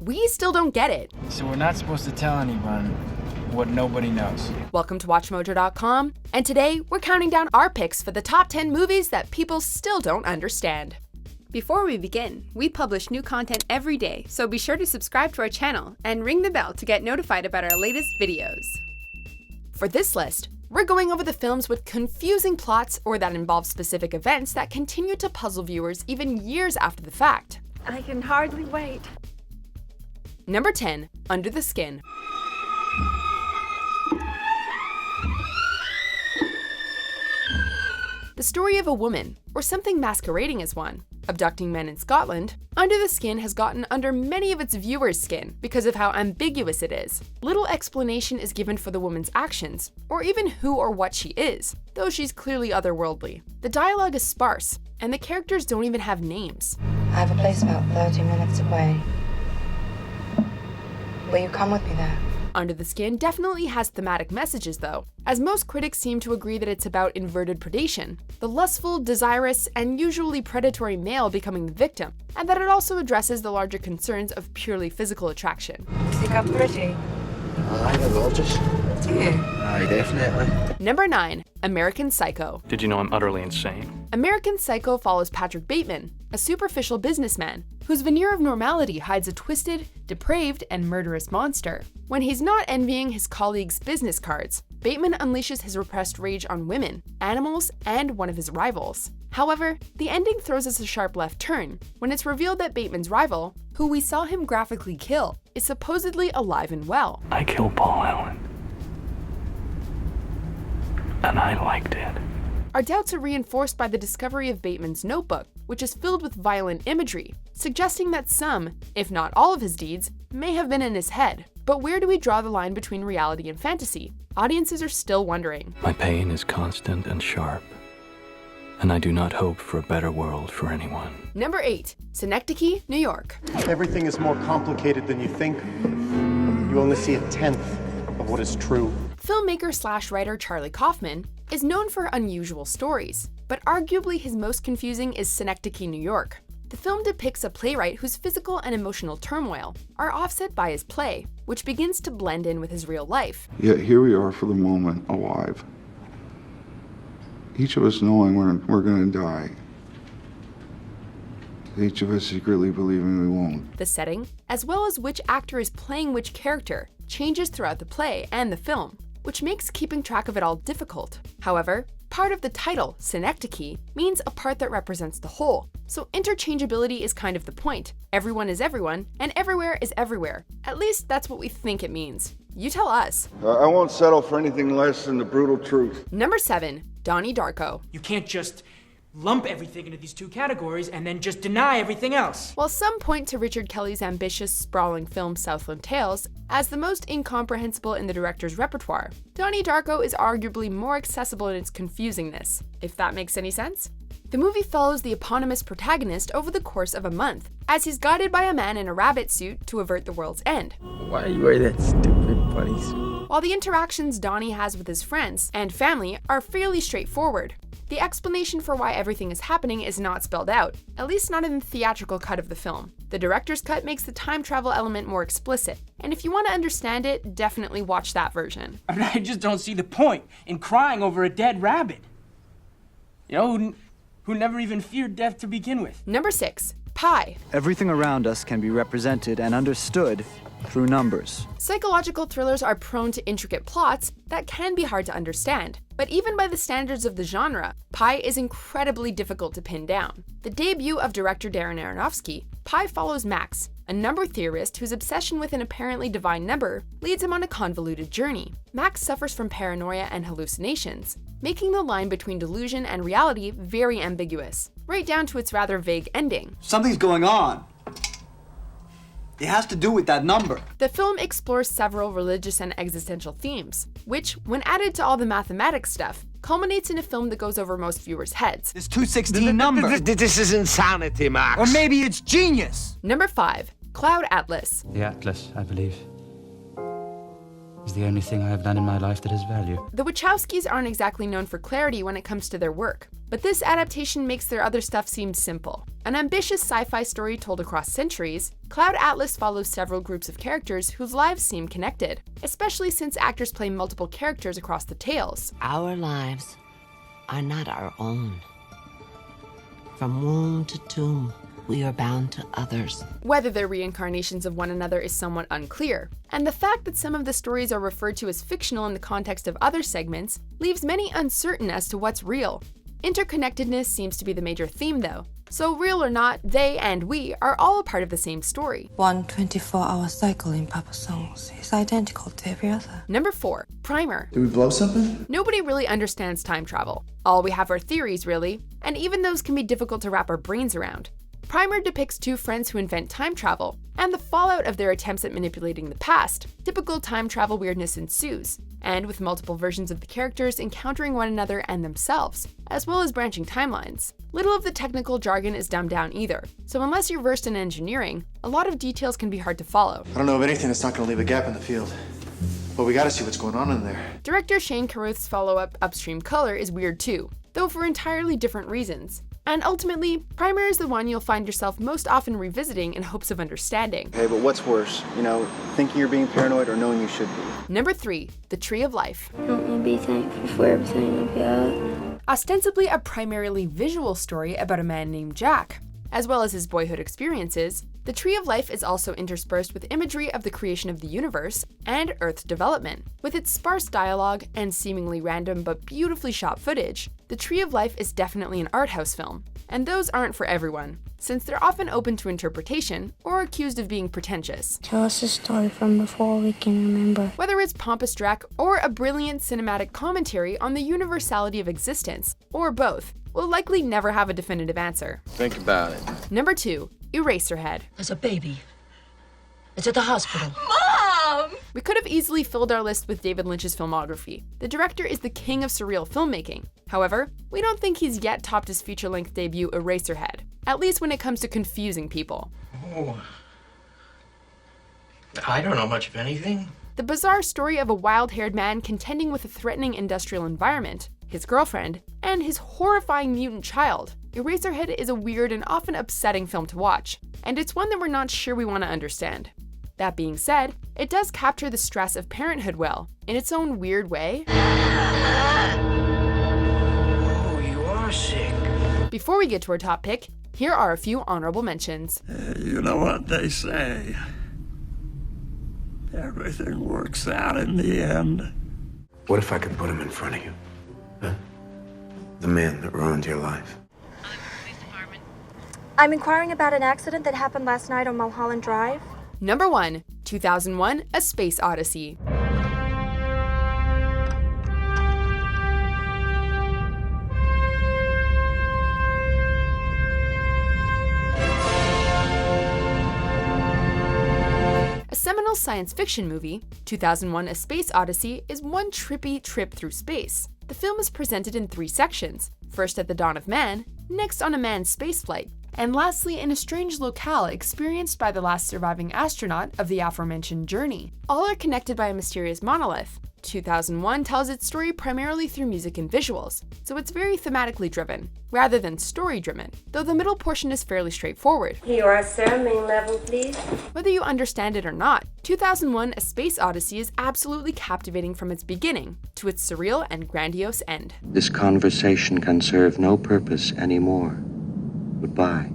we still don't get it. So we're not supposed to tell anyone what nobody knows. Welcome to WatchMojo.com, and today we're counting down our picks for the top 10 movies that people still don't understand. Before we begin, we publish new content every day, so be sure to subscribe to our channel and ring the bell to get notified about our latest videos. For this list, we're going over the films with confusing plots or that involve specific events that continue to puzzle viewers even years after the fact. I can hardly wait. Number 10, Under the Skin. The story of a woman, or something masquerading as one, abducting men in Scotland, Under the Skin has gotten under many of its viewers' skin because of how ambiguous it is. Little explanation is given for the woman's actions, or even who or what she is, though she's clearly otherworldly. The dialogue is sparse, and the characters don't even have names. I have a place about 30 minutes away. Will you come with me there? Under the Skin definitely has thematic messages though, as most critics seem to agree that it's about inverted predation, the lustful, desirous, and usually predatory male becoming the victim, and that it also addresses the larger concerns of purely physical attraction. You think I'm pretty? I think I'm gorgeous. Do you? Aye, definitely. Number 9, American Psycho. Did you know I'm utterly insane? American Psycho follows Patrick Bateman, a superficial businessman whose veneer of normality hides a twisted, depraved, and murderous monster. When he's not envying his colleagues' business cards, Bateman unleashes his repressed rage on women, animals, and one of his rivals. However, the ending throws us a sharp left turn when it's revealed that Bateman's rival, who we saw him graphically kill, is supposedly alive and well. I killed Paul Allen. And I liked it. Our doubts are reinforced by the discovery of Bateman's notebook, which is filled with violent imagery, suggesting that some, if not all of his deeds, may have been in his head. But where do we draw the line between reality and fantasy? Audiences are still wondering. My pain is constant and sharp, and I do not hope for a better world for anyone. Number 8, Synecdoche, New York. Everything is more complicated than you think. You only see a tenth of what is true. Filmmaker/writer Charlie Kaufman is known for unusual stories, but arguably his most confusing is Synecdoche, New York. The film depicts a playwright whose physical and emotional turmoil are offset by his play, which begins to blend in with his real life. Yet here we are for the moment, alive. Each of us knowing we're going to die. Each of us secretly believing we won't. The setting, as well as which actor is playing which character, changes throughout the play and the film, which makes keeping track of it all difficult. However, part of the title, Synecdoche, means a part that represents the whole, so interchangeability is kind of the point. Everyone is everyone, and everywhere is everywhere. At least that's what we think it means. You tell us. I won't settle for anything less than the brutal truth. Number 7, Donnie Darko. You can't just lump everything into these two categories and then just deny everything else. While some point to Richard Kelly's ambitious, sprawling film Southland Tales as the most incomprehensible in the director's repertoire, Donnie Darko is arguably more accessible in its confusingness, if that makes any sense. The movie follows the eponymous protagonist over the course of a month, as he's guided by a man in a rabbit suit to avert the world's end. Why are you wearing that stupid bodysuit? While the interactions Donnie has with his friends and family are fairly straightforward, the explanation for why everything is happening is not spelled out, at least not in the theatrical cut of the film. The director's cut makes the time travel element more explicit, and if you want to understand it, definitely watch that version. I just don't see the point in crying over a dead rabbit. You know, who never even feared death to begin with. Number 6, Pi. Everything around us can be represented and understood through numbers. Psychological thrillers are prone to intricate plots that can be hard to understand, but even by the standards of the genre, Pi is incredibly difficult to pin down. The debut of director Darren Aronofsky, Pi follows Max, a number theorist whose obsession with an apparently divine number leads him on a convoluted journey. Max suffers from paranoia and hallucinations, making the line between delusion and reality very ambiguous, right down to its rather vague ending. Something's going on. It has to do with that number. The film explores several religious and existential themes, which, when added to all the mathematics stuff, culminates in a film that goes over most viewers' heads. This 216 number. This is insanity, Max. Or maybe it's genius. Number 5, Cloud Atlas. The Atlas, I believe, It's the only thing I have done in my life that has value. The Wachowskis aren't exactly known for clarity when it comes to their work, but this adaptation makes their other stuff seem simple. An ambitious sci-fi story told across centuries, Cloud Atlas follows several groups of characters whose lives seem connected, especially since actors play multiple characters across the tales. Our lives are not our own. From womb to tomb, we are bound to others. Whether they're reincarnations of one another is somewhat unclear, and the fact that some of the stories are referred to as fictional in the context of other segments leaves many uncertain as to what's real. Interconnectedness seems to be the major theme though, so real or not, they and we are all a part of the same story. One 24-hour cycle in Papa songs is identical to every other. Number 4, Primer. Did we blow something? Nobody really understands time travel. All we have are theories, really, and even those can be difficult to wrap our brains around. Primer depicts two friends who invent time travel, and the fallout of their attempts at manipulating the past. Typical time travel weirdness ensues, and with multiple versions of the characters encountering one another and themselves, as well as branching timelines. Little of the technical jargon is dumbed down either, so unless you're versed in engineering, a lot of details can be hard to follow. I don't know of anything that's not going to leave a gap in the field, but we got to see what's going on in there. Director Shane Carruth's follow-up Upstream Color is weird too, though for entirely different reasons. And ultimately, Primer is the one you'll find yourself most often revisiting in hopes of understanding. Hey, but what's worse? You know, thinking you're being paranoid or knowing you should be? Number 3, The Tree of Life. I want to be thankful for everything I've got. Ostensibly a primarily visual story about a man named Jack, as well as his boyhood experiences, The Tree of Life is also interspersed with imagery of the creation of the universe and Earth's development. With its sparse dialogue and seemingly random but beautifully shot footage, The Tree of Life is definitely an art house film. And those aren't for everyone, since they're often open to interpretation or accused of being pretentious. Tell us a story from before we can remember. Whether it's pompous dreck or a brilliant cinematic commentary on the universality of existence, or both, we'll likely never have a definitive answer. Think about it. Number 2, Eraserhead. There's a baby. It's at the hospital. Mom! We could have easily filled our list with David Lynch's filmography. The director is the king of surreal filmmaking. However, we don't think he's yet topped his feature-length debut Eraserhead, at least when it comes to confusing people. Oh. I don't know much of anything. The bizarre story of a wild-haired man contending with a threatening industrial environment, his girlfriend, and his horrifying mutant child. Eraserhead is a weird and often upsetting film to watch, and it's one that we're not sure we want to understand. That being said, it does capture the stress of parenthood well, in its own weird way. Oh, you are sick. Before we get to our top pick, here are a few honorable mentions. You know what they say. Everything works out in the end. What if I could put him in front of you? Huh? The man that ruined your life. I'm inquiring about an accident that happened last night on Mulholland Drive. Number 1, 2001, A Space Odyssey. A seminal science fiction movie, 2001 A Space Odyssey is one trippy trip through space. The film is presented in 3 sections, first at the dawn of man, next on a manned spaceflight, and lastly in a strange locale experienced by the last surviving astronaut of the aforementioned journey. All are connected by a mysterious monolith. 2001 tells its story primarily through music and visuals, so it's very thematically driven, rather than story-driven, though the middle portion is fairly straightforward. Here you are, sir. Main level, please. Whether you understand it or not, 2001 A Space Odyssey is absolutely captivating from its beginning to its surreal and grandiose end. This conversation can serve no purpose anymore. Goodbye.